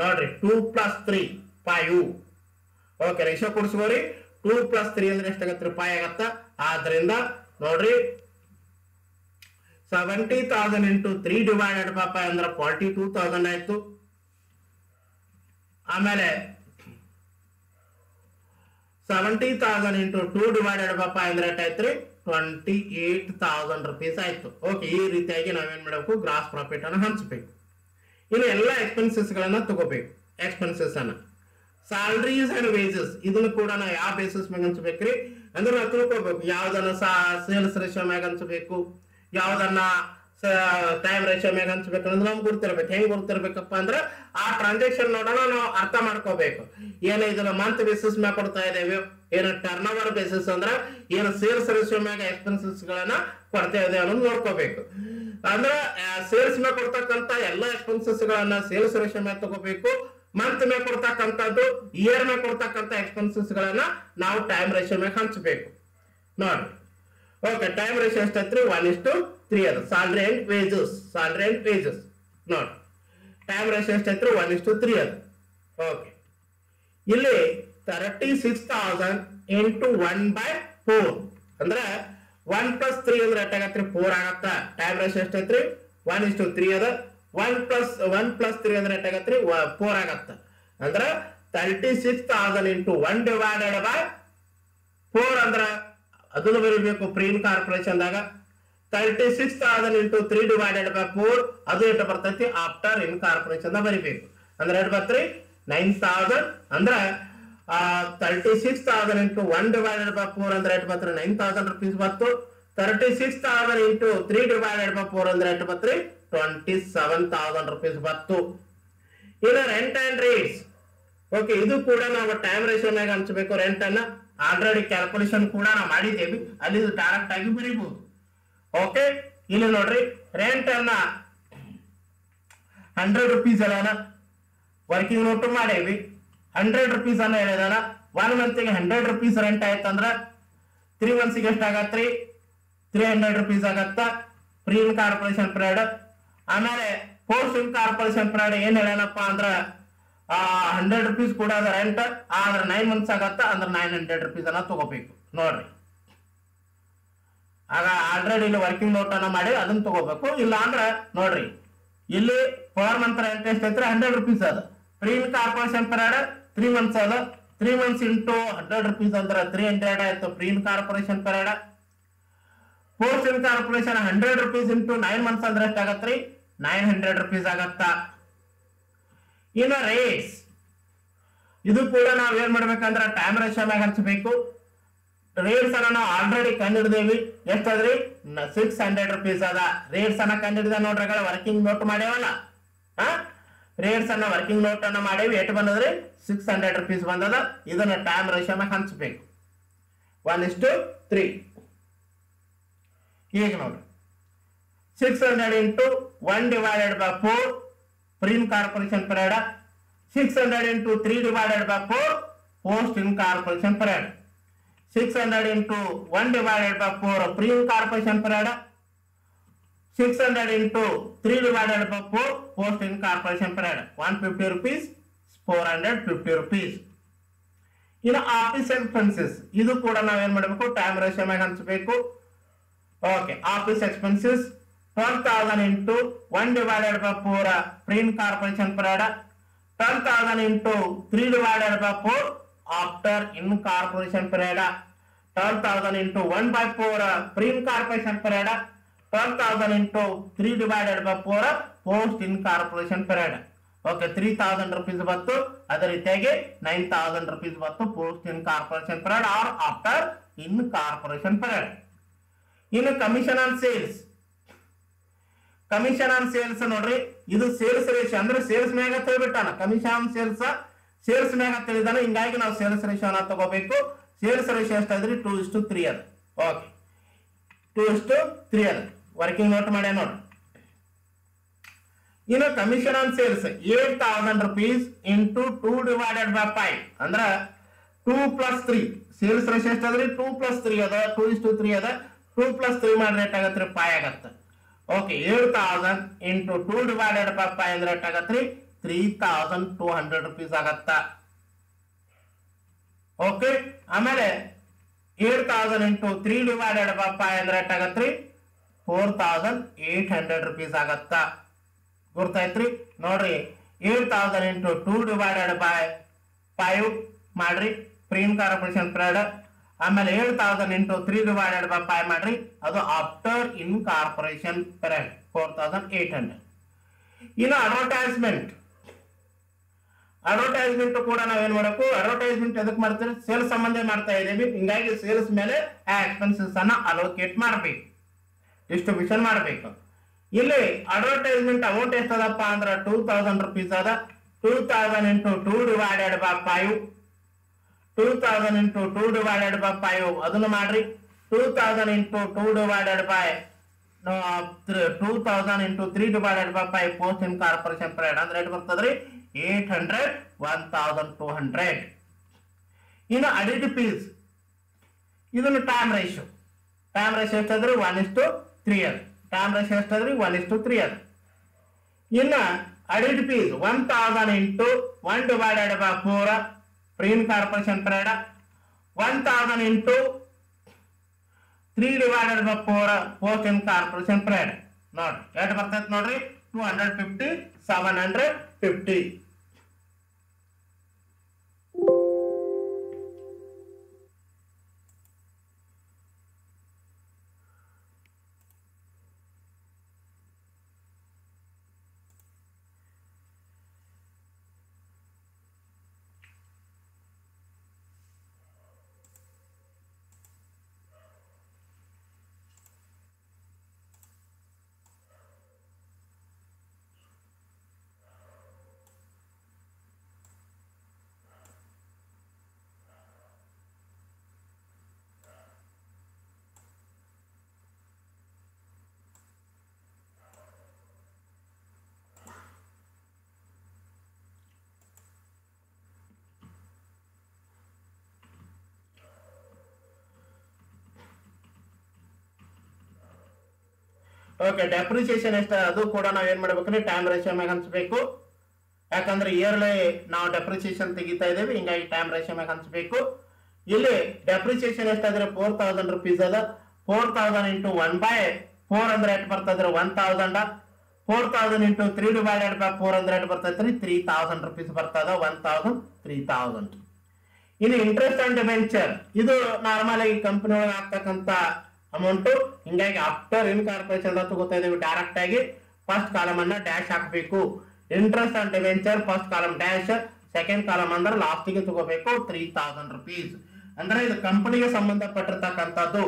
ನೋಡ್ರಿ, 2 + 3 5. Okay, ratio ಕೊಡಿಸ್ಕೋರಿ. 2 + 3 ಅಂದ್ರೆ ಎಷ್ಟಾಗತ್ರಿ? 5 ಆಗತ್ತ. ಆದ್ರಿಂದ ನೋಡ್ರಿ 70,000 ಇಂಟು 3 ಡಿವೈಡೆಡ್ ಬೈ 5 ಅಂದ್ರೆ 42,000 ಆಯ್ತು. ಆಮೇಲೆ 70,000 ಇಂಟು 2 ಡಿವೈಡೆಡ್ ಬೈ 5 ಅಂದ್ರೆ ಎಷ್ಟಾಯ್ತ್ರಿ? ₹28,000 ಆಯ್ತು. ಓಕೆ, ಈ ರೀತಿಯಾಗಿ ನಾವೇನ್ ಮಾಡಬೇಕು? ಗ್ರಾಸ್ ಪ್ರಾಫಿಟ್ ಅನ್ನ ಹಂಚಬೇಕು. ಇನ್ನು ಎಲ್ಲ ಎಕ್ಸ್ಪೆನ್ಸಸ್ ಗಳನ್ನ ತಗೋಬೇಕು. ಎಕ್ಸ್ಪೆನ್ಸಸ್ ಅನ್ನ ಸ್ಯಾಲರೀಸ್ ಅಂಡ್ ವೇಜಸ್ ಇದನ್ನು ಕೂಡ ನಾವು ಯಾವ ಬೇಸಿಸ್ ಮ್ಯಾಗ ಹಂಚಬೇಕ್ರಿ ಅಂದ್ರೆ ನಾವು ತಿಳ್ಕೊಬೇಕು. ಯಾವ್ದನ್ನ ಸೇಲ್ಸ್ ರೇಷಿಯೋ ಮ್ಯಾಗ ಹಂಚಬೇಕು, ಯಾವ್ದನ್ನ ಟೈಮ್ ರೇಷಿಯೋ ಮ್ಯಾಗ ಹಂಚ್ಬೇಕಂದ್ರೆ ನಮ್ಗೆ ಗುರ್ತಿರ್ಬೇಕು. ಹೆಂಗ್ ಗುರ್ತಿರ್ಬೇಕಪ್ಪ ಅಂದ್ರೆ ಆ ಟ್ರಾನ್ಸಾಕ್ಷನ್ ನೋಡೋಣ ನಾವು ಅರ್ಥ ಮಾಡ್ಕೋಬೇಕು. ಏನ ಇದನ್ನ ಮಂತ್ ಬೇಸಿಸ್ ಮ್ಯಾಗ ಕೊಡ್ತಾ ಇದ್ದೇವೆ, ಏನು ಟರ್ನ್ ಓವರ್ ಬೇಸಿಸ್ ಅಂದ್ರೆ ಏನು ಸೇಲ್ಸ್ ರೇಷಿಯೋ ಮ್ಯಾಗ ಎಕ್ಸ್ಪೆನ್ಸಸ್ ಗಳನ್ನ ಕೊಡ್ತಾ ಇದ್ದೇವೆ ಅನ್ನೋದು ನೋಡ್ಕೋಬೇಕು. ಅಂದ್ರೆ ಸೇಲ್ಸ್ ಮ್ಯಾಗ ಕೊಡ್ತಕ್ಕಂತ ಎಲ್ಲಾ ಎಕ್ಸ್ಪೆನ್ಸಸ್ ಗಳನ್ನ ಸೇಲ್ಸ್ ರೇಷಿಯೋ ಮ್ಯಾಗ ತಗೋಬೇಕು. ಮಂತ್ ಮೇಲೆ ಕೊಡ್ತಕ್ಕಂಥದ್ದು, ಇಯರ್ ಮೇಲೆ ಕೊಡ್ತಕ್ಕಂಥ ಎಕ್ಸ್ಪೆನ್ಸಸ್ ಗಳನ್ನ ನಾವು ಟೈಮ್ ರೇಷಿಯೋ ಮೇಲೆ ಹಂಚಬೇಕು ನೋಡ್ರಿ. ಓಕೆ, ಟೈಮ್ ರೇಷಿಯೋ ಎಷ್ಟೈತ್ರಿ? 1:3 ಅದ. ಸ್ಯಾಲರಿ ಅಂಡ್ ವೇಜಸ್ ನೋಡ್ರಿ, ಟೈಮ್ ರೇಷಿಯೋ ಎಷ್ಟೈತ್ರಿ? 1:3 ಅದ. ಓಕೆ, ಇಲ್ಲಿ 36,000 into 1/4 ಅಂದ್ರೆ 1 + 3 ಅಂದ್ರೆ ಎಷ್ಟಾಗತ್ರಿ? 4 ಆಗತ್ತ. ಟೈಮ್ ರೇಷಿಯೋ ಎಷ್ಟೈತ್ರಿ? 1:3 ಅದ. 1 + 3 ಅಂದ್ರೆ ಎಷ್ಟಾಗತ್ರಿ? 4 ಆಗತ್ತ. ಅಂದ್ರ 36,000 into 1 divided by 4 ಅಂದ್ರ ಅದನ್ನು ಬರೀಬೇಕು ಪ್ರೀ ಕಾರ್ಪೊರೇಷನ್ ದಾಗ. 36,000 into 3 divided by 4 ಅದು ಎಷ್ಟು ಬರ್ತೈತಿ? ಆಫ್ಟರ್ ಇನ್ ಕಾರ್ಪೊರೇಷನ್ ದಾಗ ಬರೀಬೇಕು. ಅಂದ್ರೆ ಎಷ್ಟು ಬರ್ತರಿ? 9,000. ಅಂದ್ರ 36,000 into 1 divided by 4 ಅಂದ್ರೆ ಎಷ್ಟು ಬರ್ತರಿ? 9,000 rupees ಬತ್ತು. 36,000 into 3 divided by 4 ಅಂದ್ರೆ ಎಷ್ಟು ಬರ್ತರಿ? 27,000 rupees ಬತ್ತು. ಇನ್ನು ರೆಂಟ್ ಅಂಡ್ ರೇಟ್ಸ್. ಓಕೆ, ಇದು ಕೂಡ ನಾವು ಟೈಮ್ ರೇಷಿಯೋ ಮ್ಯಾಗ ಹಂಚಬೇಕು. ರೆಂಟ್ ಅನ್ನ ಆಲ್ರೆಡಿ ಕ್ಯಾಲ್ಕುಲೇಷನ್ ಕೂಡ ನಾವು ಮಾಡಿದ್ದೇವೆ, ಅಲ್ಲಿ ಡೈರೆಕ್ಟ್ ಆಗಿ ಬರೀಬಹುದು. ಓಕೆ, ಇಲ್ಲಿ ನೋಡ್ರಿ, ರೆಂಟ್ ಅನ್ನ 100 rupees ಅಲ್ಲ ವರ್ಕಿಂಗ್ ನೋಟ್ ಮಾಡೇವಿ. 100 rupees ಅನ್ನ ಹೇಳಿದಾನ. 1 ಮಂತ್ಗೆ 100 rupees ರೆಂಟ್ ಆಯ್ತಂದ್ರ 3 months ಗೆ ಎಷ್ಟಾಗತ್ರಿ? 300 rupees ಆಗತ್ತ ಪ್ರೀ ಕಾರ್ಪೊರೇಷನ್ ಪೀರಿಯಡ್. ಆಮೇಲೆ ಪೋಸ್ಟ್ ಇನ್ ಕಾರ್ಪೊರೇಷನ್ ಪೀರಿಯಡ್ ಏನ್ ಹೇಳೇನಪ್ಪ ಅಂದ್ರ 100 rupees ಕೂಡ ಅದ ರೆಂಟ್. ಆದ್ರೆ 9 months ಆಗತ್ತ. ಅಂದ್ರೆ 900 rupees ಅನ್ನ ತಗೋಬೇಕು ನೋಡ್ರಿ. ಆಗ ಆಲ್ರೆಡಿ ಇಲ್ಲಿ ವರ್ಕಿಂಗ್ ನೋಟ್ ಅನ್ನ ಮಾಡಿ ಅದನ್ನ ತಗೋಬೇಕು. ಇಲ್ಲ ಅಂದ್ರ ನೋಡ್ರಿ, ಇಲ್ಲಿ ಪರ್ ಮಂತ್ ರೆಂಟ್ ಎಷ್ಟೈತ್ರಿ? 100 rupees ಅದ. ಪ್ರೀ ಕಾರ್ಪೊರೇಷನ್ ಪೀರಿಯಡ್ 3 months ಅದ. 3 months into 100 rupees ಅಂದ್ರೆ 300 ಆಯ್ತು pre corporation period. Post incorporation 100 rupees into 9 months ಅಂದ್ರೆ ಎಷ್ಟಾಗತ್ರಿ? 900 rupees ಆಗತ್ತ. ಇನ್ನು ರೇಟ್ಸ್, ಇದು ಕೂಡ ನಾವ್ ಏನ್ ಮಾಡ್ಬೇಕಂದ್ರ ಟೈಮ್ ರೇಷಿಯೋ ಮ್ಯಾಗ ಹಂಚಬೇಕು. ರೇಟ್ಸ್ ಅನ್ನ ನಾವು ಆಲ್ರೆಡಿ ಕಂಡಿಡ್ದೇವಿ. ಎಷ್ಟಾದ್ರಿ? 600 rupees ಅದ. ರೇಟ್ಸ್ ಅನ್ನ ಕಂಡಿಡಿದ ನೋಡ್ರಿ, ವರ್ಕಿಂಗ್ ನೋಟ್ ಮಾಡ್ಯಾವಲ್ಲ. ರೇಟ್ಸ್ ಅನ್ನ ವರ್ಕಿಂಗ್ ನೋಟ್ ಅನ್ನ ಮಾಡೇವಿ. ಎಷ್ಟು ಬಂದದ್ರಿ? 600 rupees ಬಂದದ. ಇದನ್ನ ಟೈಮ್ ರೇಷಿಯೋ ಮ್ಯಾಗ ಹಂಚಬೇಕು 1:3. ಈಗ ನೋಡ್ರಿ, 600 into 1 divided by 4 pre corporation period. 600 into 3 divided by 4 post incorporation period. 600 into 1 divided by 4 pre corporation period. 600 into 3 divided by 4 post in corporation period. 150 rupees, 450 rupees. ಇನ್ನು office expenses, ಇದು ಕೂಡ ನಾವ್ ಏನ್ ಮಾಡಬೇಕು? Time ratio ಮ್ಯಾಗ ಹಂಚಬೇಕು. Okay, office expenses 12,000 into 1 divided by 4 pre corporation period. 12,000 into 3 divided by 4 after incorporation period. 12,000 into 1/4 pre corporation period. 12,000 into 3 divided by 4 post in corporation period. Okay, 3,000 rupees ಬತ್ತು. ಅದೇ ರೀತಿಯಾಗಿ 9,000 rupees ಬತ್ತು post in corporation period or after incorporation period. ಇನ್ನು commission on sales. Commission on sales ನೋಡ್ರಿ, ಇದು sales ratio ಅಂದ್ರೆ sales ಮ್ಯಾಗ ತಿಳಿಬಿಟ್ಟಾನ. Commission on sales ಮ್ಯಾಗ ತಿಳಿದಾನ. ಹಿಂಗಾಗಿ ನಾವು ಸೇಲ್ಸ್ ರೇಷಿಯೋನ ತಗೋಬೇಕು. ಸೇಲ್ಸ್ ರೇಷಿಯೋ ಎಷ್ಟಾದ್ರಿ? 2:3 ಅದ. ಓಕೆ, 2:3 ಅದ. ವರ್ಕಿಂಗ್ ನೋಟ್ ಮಾಡ್ಯ ನೋಡ್ರಿ. ಇನ್ನು commission on sales 8,000 rupees into 2 divided by 5 ಅಂದ್ರ 2 + 3. Sales ratio ಎಷ್ಟಾದ್ರಿ? 2 + 3 ಅದ. 2:3 ಅದ. 2 + 3 ಮಾಡ್ರೆ ಎಷ್ಟಾಗತ್ರಿ? 5 ಆಗತ್ತ. ಓಕೆ, 7,000 into 2 divided by 5 ಅಂದ್ರೆ ಎಷ್ಟಾಗತ್ರಿ? 3,200 rupees ಆಗತ್ತ. ಓಕೆ, ಆಮೇಲೆ 8,000 into 3 divided by 5 ಅಂದ್ರೆ ಎಷ್ಟಾಗತ್ರಿ? 4,800 rupees ಆಗತ್ತ. ಗುರ್ತಾಯ್ತ್ರಿ ನೋಡ್ರಿ. 8,000 into 2 divided by 5 ಮಾಡ್ರಿ ಪ್ರೀ ಕಾರ್ಪೊರೇಷನ್ ಪೀರಿಯಡ್. ಆಮೇಲೆ 7,000 into 3 divided by 5 ಮಾಡ್ರಿ, ಅದು ಆಫ್ಟರ್ ಇನ್ ಕಾರ್ಪೊರೇಷನ್ ಪೀರಿಯಡ್ 4,800. ಇನ್ನು ಅಡ್ವರ್ಟೈಸ್ಮೆಂಟ್ ಕೂಡ ನಾವೇನ್ ಮಾಡಬೇಕು? ಅಡ್ವರ್ಟೈಸ್ಮೆಂಟ್ ಎದಕ್ ಮಾಡ್ತೀವಿ? ಸೇಲ್ಸ್ ಸಂಬಂಧ ಮಾಡ್ತಾ ಇದ್ದೀವಿ. ಹಿಂಗಾಗಿ ಸೇಲ್ಸ್ ಮೇಲೆ ಎಕ್ಸ್ಪೆನ್ಸಸ್ ಅನ್ನ ಅಲೋಕೇಟ್ ಮಾಡಬೇಕು, ಡಿಸ್ಟ್ರಿಬ್ಯೂಷನ್ ಮಾಡಬೇಕು. ಇಲ್ಲಿ ಅಡ್ವರ್ಟೈಸ್ಮೆಂಟ್ ಅಮೌಂಟ್ ಎಷ್ಟದಪ್ಪ ಅಂದ್ರ 2,000 rupees ಅದ. 2,000 into 2 divided by 5 2,000 into 2 divided by 5 ಅದನ್ನು ಮಾಡ್ರಿ. 2,000 into 2 divided by 2,000 into 3 divided by 5 post in corporation period ಅಂದ್ರೆ ಎಷ್ಟು ಬರ್ತದ್ರಿ? 800 1200. ಇನ್ನು ಅಡಿಟ್ ಫೀಸ್ ಇದನ್ನು ಟೈಮ್ ರೇಷಿಯೋ ಎಷ್ಟಾದ್ರೆ 1:3 ಅದು. ಟೈಮ್ ರೇಷಿಯೋ ಎಷ್ಟಾದ್ರೆ 1:3 ಅದು. ಇನ್ನು audit fees 1000 into 1/4 pre incorporation period, 1000 into 3/4 post incorporation period. ನೋಡ್ರಿ ಎಷ್ಟು ಬರ್ತೈತೆ ನೋಡ್ರಿ, 250 750. ಓಕೆ, ಡೆಪ್ರಿಸಿಯೇಷನ್ ಎಷ್ಟು ಅದು ಕೂಡ ನಾವು ಏನ್ ಮಾಡ್ಬೇಕಂದ್ರೆ ಟೈಮ್ ರೇಷಿಯೋ ಮ್ಯಾಗ ಹಂಚಬೇಕು. ಯಾಕಂದ್ರೆ ಇಯರ್ಲಿ ನಾವು ಡೆಪ್ರಿಸಿಯೇಷನ್ ತೆಗಿತಾ ಇದ್ದೇವೆ, ಹಿಂಗಾಗಿ ಟೈಮ್ ರೇಷಿಯೋ ಮ್ಯಾಗ ಹಂಚಬೇಕು. ಇಲ್ಲಿ ಡೆಪ್ರಿಸಿಯೇಷನ್ ಎಷ್ಟಾದ್ರೆ 4000 rupees ಅದ. 4000 into 1/4 ಅಂದ್ರೆ ಎಷ್ಟು ಬರ್ತದ್ರೆ 1000. 4000 into 3/4 ಅಂದ್ರೆ ಎಷ್ಟು ಬರ್ತೈತ್ರಿ 3000 rupees ಬರ್ತದ. 1000 3000. ಇನ್ನು ಇಂಟ್ರೆಸ್ಟ್ ಅಂಡ್ ಡಿಬೆಂಚರ್ ಇದು ನಾರ್ಮಲ್ ಆಗಿ ಕಂಪನಿ ಒಳಗೆ ಆಗ್ತಕ್ಕಂತ ಅಮೌಂಟ್. ಹಿಂಗಾಗಿ ಆಫ್ಟರ್ ಇನ್ಕಾರ್ಪೊರೇಷನ್ ತಗೋತಾ ಇದೀವಿ, ಡೈರೆಕ್ಟ್ ಆಗಿ ಫಸ್ಟ್ ಕಾಲಮ್ ಅನ್ನ ಡ್ಯಾಶ್ ಹಾಕಬೇಕು. Interest and debenture first column dash, second column ಅಂದ್ರೆ ಲಾಸ್ಟ್ ಗೆ ತಗೋಬೇಕು 3000 rupees. ಅಂದ್ರೆ ಇದು ಕಂಪನಿಗೆ ಸಂಬಂಧಪಟ್ಟಿರ್ತಕ್ಕಂಥದ್ದು.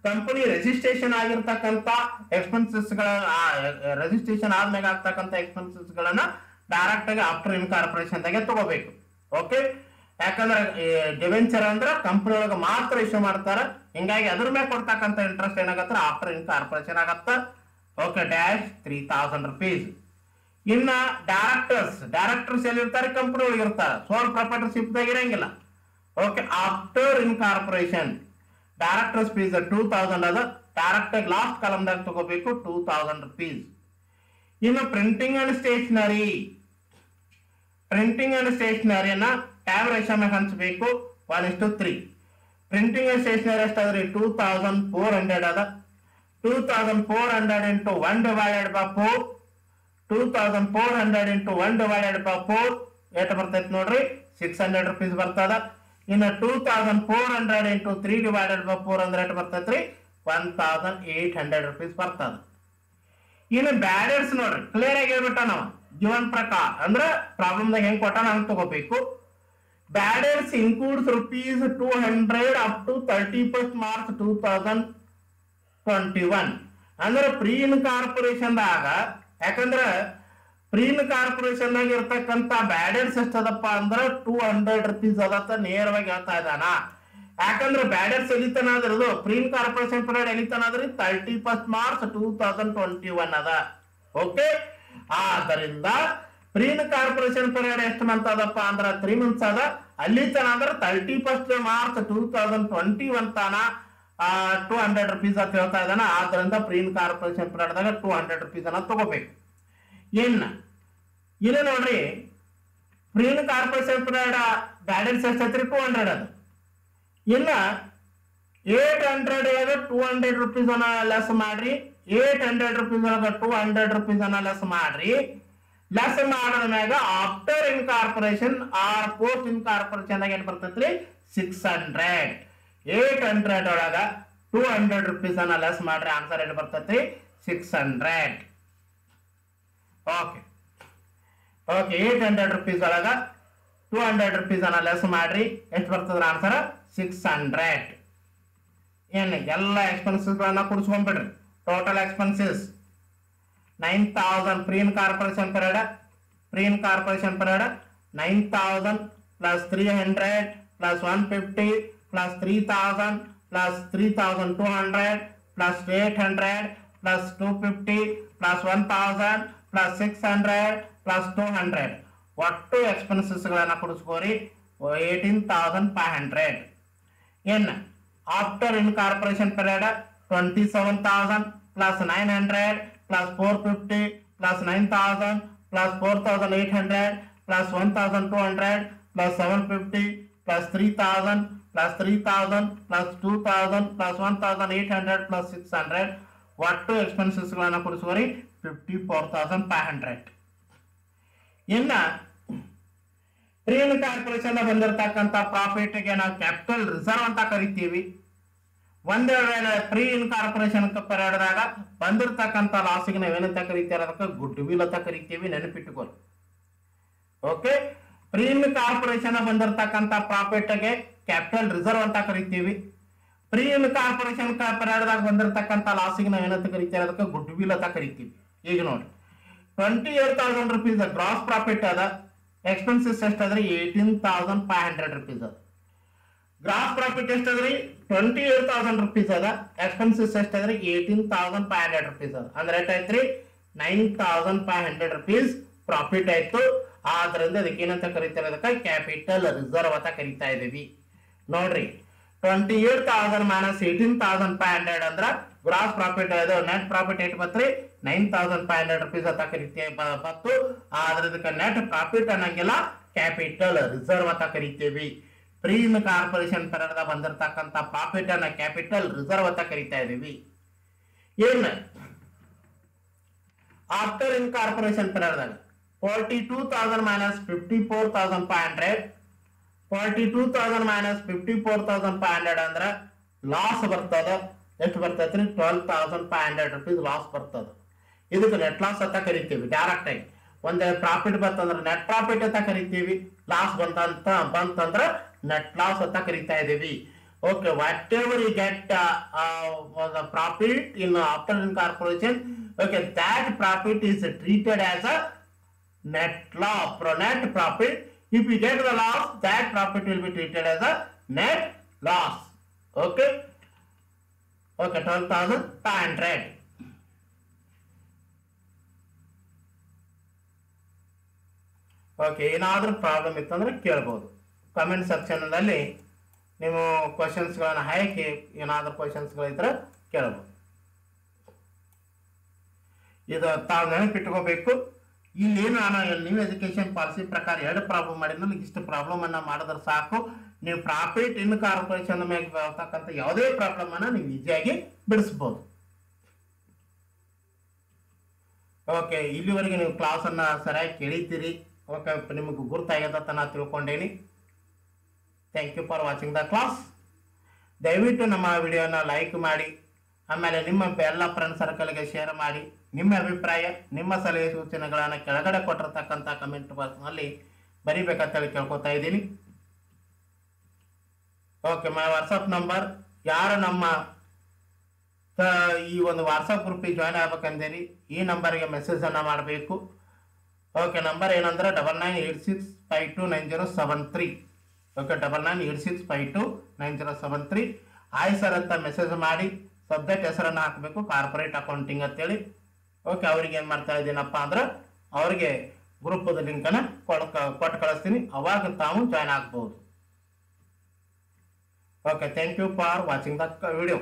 ಕಂಪನಿ ರಿಜಿಸ್ಟ್ರೇಷನ್ ಆಗಿರ್ತಕ್ಕಂಥ ಎಕ್ಸ್ಪೆನ್ಸಸ್ ಗಳ ರಿಜಿಸ್ಟ್ರೇಷನ್ ಆದ್ಮೇಲೆ ಆಗ್ತಕ್ಕಂಥ ಎಕ್ಸ್ಪೆನ್ಸಸ್ ಗಳನ್ನ ಡೈರೆಕ್ಟ್ ಆಗಿ ಆಫ್ಟರ್ ಇನ್ಕಾರ್ಪೊರೇಷನ್ ದಾಗೆ ತಗೋಬೇಕು. ಓಕೆ, ಯಾಕಂದ್ರೆ ಡಿವೆಂಚರ್ ಅಂದ್ರ ಕಂಪನಿ ಒಳಗೆ ಮಾತ್ರ ಇಶ್ಯೂ ಮಾಡ್ತಾರ. ಹಿಂಗಾಗಿ ಅದ್ರ ಮೇಲೆ ಕೊಡ್ತಕ್ಕಂಥ ಇಂಟ್ರೆಸ್ಟ್ ಏನಾಗತ್ತ ಆಫ್ಟರ್ ಇನ್ಕಾರ್ಪೊರೇಷನ್ ಆಗತ್ತ. Okay, dash 3000 rupees. ಇನ್ನ ಡೈರೆಕ್ಟರ್ಸ್ ಎಲ್ಲಿ ಇರ್ತಾರೆ, ಕಂಪನಿ ಒಳಗೆ ಇರ್ತಾರೆ, ಸೋಲ್ ಪ್ರಾಪರ್ಟರ್ಶಿಪ್ ದಾಗ ಇರಂಗಿಲ್ಲ. Okay, after incorporation directors fees 2000 ಅದ. ಡೈರೆಕ್ಟ್ ಆಗಿ ಲಾಸ್ಟ್ ಕಾಲಮ್ ದಾಗ ತಗೋಬೇಕು 2000 rupees. ಇನ್ನು ಪ್ರಿಂಟಿಂಗ್ ಅಂಡ್ ಸ್ಟೇಷನರಿಯನ್ನ ಟೈಮ್ ರೇಷಿಯೋ ಮ್ಯಾಗ ಹಂಚಬೇಕು 1:3. ಪ್ರಿಂಟಿಂಗ್ ಅಂಡ್ ಸ್ಟೇಷನರಿ ಎಷ್ಟಾದ್ರಿ 2400 ಅದ. 2400 into 1/4 2400 into 1/4 ಎಷ್ಟು ಬರ್ತೈತಿ ನೋಡ್ರಿ 600 rupees ಬರ್ತದ. ಇನ್ನು 2400 into 3/4 ಅಂದ್ರೆ ಎಷ್ಟು ಬರ್ತೈತ್ರಿ 1800 rupees ಬರ್ತದ. ಇನ್ನು ಬ್ಯಾಲೆನ್ಸ್ ನೋಡ್ರಿ ಕ್ಲಿಯರ್ ಆಗಿ ಹೇಳ್ಬಿಟ್ಟ ನಾವು ಜೀವನ್ ಪ್ರಕಾರ ಅಂದ್ರೆ ಪ್ರಾಬ್ಲಮ್ ದಾಗ ಹೆಂಗ್ ಕೊಟ್ಟ ಹಂಗ್ ತಗೋಬೇಕು. Balance includes ₹200 up to 31st March 2021. ಅಂದ್ರೆ ಪ್ರೀ ಇನ್ಕಾರ್ಪೊರೇಷನ್ ದಾಗ, ಯಾಕಂದ್ರೆ ಪ್ರೀ ಇನ್ಕಾರ್ಪೊರೇಷನ್ ದಾಗ ಇರ್ತಕ್ಕಂಥ ಬ್ಯಾಲೆನ್ಸ್ ಎಷ್ಟದಪ್ಪ ಅಂದ್ರೆ 200 rupees ಅದತ್ತ ನೇರವಾಗಿ ಹೇಳ್ತಾ ಇದ್ದಾನ. ಯಾಕಂದ್ರೆ ಬ್ಯಾಲೆನ್ಸ್ ಎಲಿತನ ಅದ್ರದು ಪ್ರೀ ಇನ್ಕಾರ್ಪೊರೇಷನ್ ಪೀರಿಯಡ್ ಎಲಿತನ ಅದ್ರಿ 31st March 2021 ಅದ. ಓಕೆ, ಆದ್ದರಿಂದ ಪ್ರೀ ಇನ್ಕಾರ್ಪೊರೇಷನ್ ಪೀರಿಯಡ್ ಎಷ್ಟು ಮಂತ್ ಅದಪ್ಪ ಅಂದ್ರೆ 3 months ಅದ. ಅಲ್ಲಿ ತನ ಅಂದ್ರೆ 31st March 2021 ತನ 200 rupees ಅಂತ ಹೇಳ್ತಾ ಇದ್ದಾನ. ಆದ್ರಿಂದ ಪ್ರೀ ಇನ್ಕಾರ್ಪೊರೇಷನ್ ಪೀರಿಯಡ್ ದಾಗ 200 rupees ಅನ್ನ ತಗೋಬೇಕು. ಇಲ್ಲಿ ನೋಡ್ರಿ ಪ್ರೀ ಇನ್ಕಾರ್ಪೊರೇಷನ್ ಪೀರಿಯಡ್ ಬ್ಯಾಲೆನ್ಸ್ ಎಷ್ಟೈತ್ರಿ 200 ಅದು. ಇನ್ನ 800 200 rupees ಅನ್ನ ಲೆಸ್ ಮಾಡ್ರಿ. 800 rupees ಒಳಗ 200 rupees ಅನ್ನ ಲೆಸ್ ಮಾಡ್ರಿ. ಲೆಸ್ ಮಾಡಿದ ಮ್ಯಾಗ after incorporation or post incorporation ದಾಗ ಏನ್ ಬರ್ತೈತ್ರಿ 600. 800 ಒಳಗ 200 rupees ಅನ್ನ ಲೆಸ್ ಮಾಡ್ರಿ, ಆನ್ಸರ್ ಏನು ಬರ್ತೈತಿ 600. ಓಕೆ, 800 rupees ಒಳಗ 200 rupees ಅನ್ನ ಲೆಸ್ ಮಾಡ್ರಿ, ಎಷ್ಟು ಬರ್ತದ್ರ ಆನ್ಸರ್ 600. ಏನ್ ಎಲ್ಲ ಎಕ್ಸ್ಪೆನ್ಸಸ್ ಗಳನ್ನ ಕೂಡಿಸ್ಕೊಂಡ್ಬಿಡ್ರಿ. Total expenses 9000 pre incorporation period 9000 plus 300 plus 150 plus 3000 plus 3200 plus 800 plus 250 plus 1000 plus 600 plus 200. ಒಟ್ಟು ಎಕ್ಸ್ಪೆನ್ಸಸ್ಗಳನ್ನು ಕೊಡಿಸ್ಕೋರಿ 18,500. ಇನ್ after incorporation period 27,000 plus 900 plus 450 plus 9,000 plus 4,800 plus 1,200 plus 750 plus 3,000 plus 3,000 plus 2,000 plus 1,800 plus 600 ಒಟ್ಟು ಎಕ್ಸ್ಪೆನ್ಸಸ್ಗಳನ್ನು ಕೊಡಿಸುವರಿ 54,500. ಇನ್ನ ಪ್ರೀ ಇನ್ಕಾರ್ಪೊರೇಷನ್ ಬಂದಿರತಕ್ಕಂಥ ಪ್ರಾಫಿಟ್ಗೆ ನಾವು ಕ್ಯಾಪಿಟಲ್ ರಿಸರ್ವ್ ಅಂತ ಕರಿತೀವಿ. ಒಂದೇ ವೇಳೆ ಪ್ರೀ ಇನ್ಕಾರ್ಪೊರೇಷನ್ ಪೀರಿಯಡ್ದಾಗ ಬಂದಿರತಕ್ಕಂಥ ಲಾಸಿಗೆ ನಾವೇನಂತ ಕರಿತೀವಿ, ಅದಕ್ಕೆ ಗುಡ್ ವಿಲ್ ಅಂತ ಕರಿತೀವಿ, ನೆನಪಿಟ್ಟುಕೊಳ್ಳಿ. ಓಕೆ, ಪ್ರೀ ಇನ್ಕಾರ್ಪೊರೇಷನ್ ಬಂದಿರತಕ್ಕಂಥ ಪ್ರಾಫಿಟ್ಗೆ ಕ್ಯಾಪಿಟಲ್ ರಿಸರ್ವ್ ಅಂತ ಕರಿತೀವಿ. ಪ್ರೀ ಇನ್ಕಾರ್ಪೊರೇಷನ್ ಪೀರಿಯಡ್ದಾಗ ಬಂದಿರತಕ್ಕಂಥ ಲಾಸಿಗೆ ನಾವೇನಂತ ಕರಿತೀವಿ, ಅದಕ್ಕೆ ಗುಡ್ ವಿಲ್ ಅಂತ ಕರಿತೀವಿ. ಈಗ ನೋಡಿ 28,000 rupees ಗ್ರಾಸ್ ಪ್ರಾಫಿಟ್ ಅದ, ಎಕ್ಸ್ಪೆನ್ಸಸ್ ಎಷ್ಟಾದ್ರಿ 18,500 rupees ಅದ. ಗ್ರಾಸ್ ಪ್ರಾಫಿಟ್ ಎಷ್ಟಾದ್ರಿ 28,000 rupees ಅದ, ಎಕ್ಸ್ಪೆನ್ಸಸ್ ಎಷ್ಟಾದ್ರಿ 18,500 rupees ಅದ. ಅಂದ್ರೆ ಎಷ್ಟಾಯ್ತ್ರಿ 9,500 rupees ಪ್ರಾಫಿಟ್ ಆಯ್ತು. ಆದ್ರಿಂದ ಅದಕ್ಕೆ ಏನಂತ ಕರೀತಾರೆ, ಅದಕ್ಕೆ ಕ್ಯಾಪಿಟಲ್ ರಿಸರ್ವ್ ಅಂತ ಕರಿತಾ ಇದೀವಿ. ನೋಡ್ರಿ 28,000 ಮೈನಸ್ 18,500 ಅಂದ್ರ ಗ್ರಾಸ್ ಪ್ರಾಫಿಟ್, ಅದು ನೆಟ್ ಪ್ರಾಫಿಟ್ ಏಟ್ ಬತ್ರಿ 9,500 rupees ಅಂತ ಕರಿತೇವೆ ಬತ್ತು. ಆದ್ರೆ ಇದಕ್ಕೆ ನೆಟ್ ಪ್ರಾಫಿಟ್ ಅನ್ನಂಗಿಲ್ಲ, ಕ್ಯಾಪಿಟಲ್ ರಿಸರ್ವ್ ಅಂತ ಕರಿತೇವಿ. ಪ್ರೀ ಇನ್ಕಾರ್ಪೊರೇಷನ್ ಪೀರಿಯಡ್ ಬಂದಿರತಕ್ಕಂಥ ಪ್ರಾಫಿಟ್ ಅನ್ನ ಕ್ಯಾಪಿಟಲ್ ರಿಸರ್ವ್ ಅಂತ ಕರಿತಾ ಇದೀವಿ. ಏನ್ after incorporation period 42,000 minus 54,500, 42,000 minus 54,500 ಅಂದ್ರ ಲಾಸ್ ಬರ್ತದ. ಎಷ್ಟು ಬರ್ತೈತ್ರಿ 12,500 rupees ಲಾಸ್ ಬರ್ತದ. ಇದಕ್ಕೆ ನೆಟ್ ಲಾಸ್ ಅಂತ ಕರಿತೀವಿ. ಡೈರೆಕ್ಟ್ ಆಗಿ ಒಂದ್ ಪ್ರಾಫಿಟ್ ಬಂತಂದ್ರ ನೆಟ್ ಪ್ರಾಫಿಟ್ ಅಂತ ಕರಿತೀವಿ, ಲಾಸ್ ಬಂತಂದ್ರ ನೆಟ್ ಲಾಸ್ ಅಂತ ಕರಿತಾ ಇದೀವಿ. Okay, whatever you get profit in after incorporation, okay, that profit is treated as a net profit. If you get the loss, that profit will be treated as a net loss. Okay, 12,500. Okay, ಏನಾದ್ರೂ problem ಇತ್ತಂದ್ರೆ ಕೇಳ್ಬೋದು. Comment section ನಲ್ಲಿ ನೀವು ಕ್ವಶನ್ಸ್ಗಳನ್ನ ಹಾಕಿ, ಏನಾದ್ರೂ ಕ್ವಶನ್ಸ್ಗಳಿದ್ರೆ ಕೇಳ್ಬೋದು. ಇದು ತಾವು ನೆನಪಿಟ್ಕೋಬೇಕು. ಇಲ್ಲೇನು ನಾನು ನ್ಯೂ ಎಜುಕೇಶನ್ ಪಾಲಿಸಿ ಪ್ರಕಾರ 2 ಪ್ರಾಬ್ಲಮ್ ಮಾಡಿದ್ಮೇಲೆ ಇಷ್ಟು ಪ್ರಾಬ್ಲಮ್ ಅನ್ನ ಮಾಡಿದ್ರೆ ಸಾಕು. ನೀವು ಪ್ರಾಫಿಟ್ ಇನ್ ಕಾರ್ಪೊರೇಷನ್ ಮೇಲೆ ಬರ್ತಕ್ಕಂಥ ಯಾವುದೇ ಪ್ರಾಬ್ಲಮ್ ಅನ್ನ ನೀವು ಈಸಿಯಾಗಿ ಬಿಡಿಸ್ಬೋದು. ಓಕೆ, ಇಲ್ಲಿವರೆಗೆ ನೀವು ಕ್ಲಾಸ್ ಅನ್ನ ಸರಿಯಾಗಿ ಕೇಳಿದ್ದೀರಿ. ಓಕೆ, ನಿಮಗೆ ಗುರ್ತಾಗ್ಯದ ಅಂತ ನಾನು ತಿಳ್ಕೊಂಡೇನಿ. Thank you for watching the class. ದಯವಿಟ್ಟು ನಮ್ಮ ವಿಡಿಯೋನ ಲೈಕ್ ಮಾಡಿ, ಆಮೇಲೆ ನಿಮ್ಮ ಎಲ್ಲ ಫ್ರೆಂಡ್ ಸರ್ಕಲ್ಗೆ ಶೇರ್ ಮಾಡಿ. ನಿಮ್ಮ ಅಭಿಪ್ರಾಯ, ನಿಮ್ಮ ಸಲಹೆ ಸೂಚನೆಗಳನ್ನು ಕೆಳಗಡೆ ಕೊಟ್ಟಿರ್ತಕ್ಕಂಥ ಕಮೆಂಟ್ ಬಾಕ್ಸ್ನಲ್ಲಿ ಬರಿಬೇಕಂತೇಳಿ ಕೇಳ್ಕೊತಾ ಇದ್ದೀನಿ. ಓಕೆ, ಮೈ ವಾಟ್ಸಪ್ ನಂಬರ್, ಯಾರು ನಮ್ಮ ಈ ಒಂದು ವಾಟ್ಸಪ್ ಗ್ರೂಪಿಗೆ ಜಾಯ್ನ್ ಆಗ್ಬೇಕಂದೇರಿ ಈ ನಂಬರ್ಗೆ ಮೆಸೇಜ್ ಅನ್ನ ಮಾಡಬೇಕು. ಓಕೆ, ನಂಬರ್ ಏನಂದ್ರೆ 9986529073. ಓಕೆ, 9986529073. ಆಯ್ ಸರ್ ಅಂತ ಮೆಸೇಜ್ ಮಾಡಿ ಸಬ್ಜೆಕ್ಟ್ ಹೆಸರನ್ನು ಹಾಕಬೇಕು, ಕಾರ್ಪೊರೇಟ್ ಅಕೌಂಟಿಂಗ್ ಅಂತೇಳಿ. ಓಕೆ, ಅವ್ರಿಗೆ ಏನು ಮಾಡ್ತಾ ಇದ್ದೀನಪ್ಪ ಅಂದ್ರೆ ಅವ್ರಿಗೆ ಗ್ರೂಪದ ಲಿಂಕನ್ನು ಕೊಟ್ಟು ಕಳಿಸ್ತೀನಿ, ಅವಾಗ ತಾವು ಜಾಯ್ನ್ ಆಗ್ಬೋದು. Okay, thank you for watching the video.